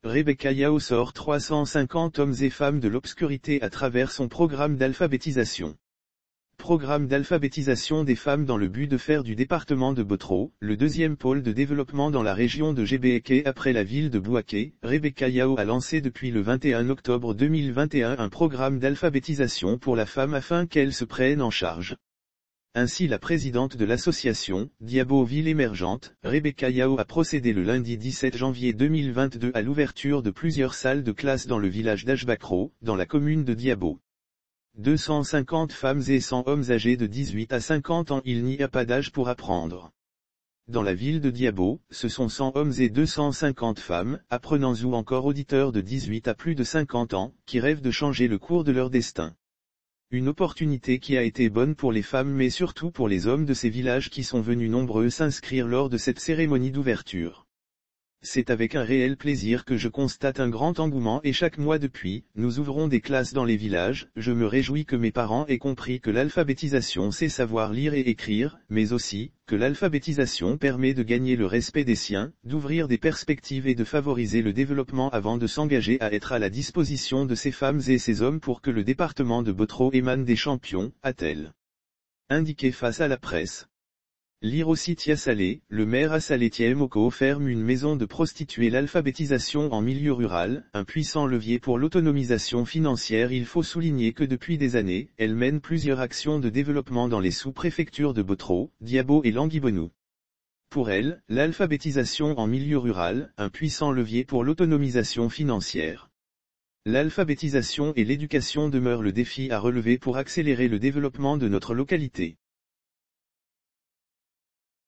Rebecca Yao sort 350 hommes et femmes de l'obscurité à travers son programme d'alphabétisation. Programme d'alphabétisation des femmes dans le but de faire du département de Botro, le deuxième pôle de développement dans la région de Gebeke après la ville de Bouaké. Rebecca Yao a lancé depuis le 21 octobre 2021 un programme d'alphabétisation pour la femme afin qu'elle se prenne en charge. Ainsi la présidente de l'association, Diabo Ville Émergente, Rebecca Yao a procédé le lundi 17 janvier 2022 à l'ouverture de plusieurs salles de classe dans le village d'Ajbakro, dans la commune de Diabo. 250 femmes et 100 hommes âgés de 18 à 50 ans. Il n'y a pas d'âge pour apprendre. Dans la ville de Diabo, ce sont 100 hommes et 250 femmes, apprenants ou encore auditeurs de 18 à plus de 50 ans, qui rêvent de changer le cours de leur destin. Une opportunité qui a été bonne pour les femmes mais surtout pour les hommes de ces villages qui sont venus nombreux s'inscrire lors de cette cérémonie d'ouverture. C'est avec un réel plaisir que je constate un grand engouement et chaque mois depuis, nous ouvrons des classes dans les villages. Je me réjouis que mes parents aient compris que l'alphabétisation c'est savoir lire et écrire, mais aussi, que l'alphabétisation permet de gagner le respect des siens, d'ouvrir des perspectives et de favoriser le développement avant de s'engager à être à la disposition de ces femmes et ces hommes pour que le département de Botro émane des champions, a-t-elle indiqué face à la presse. Lire aussi Salé, le maire à Salé Moko ferme une maison de prostituées. L'alphabétisation en milieu rural, un puissant levier pour l'autonomisation financière. Il faut souligner que depuis des années, elle mène plusieurs actions de développement dans les sous-préfectures de Botro, Diabo et Languibonou. Pour elle, l'alphabétisation en milieu rural, un puissant levier pour l'autonomisation financière. L'alphabétisation et l'éducation demeurent le défi à relever pour accélérer le développement de notre localité.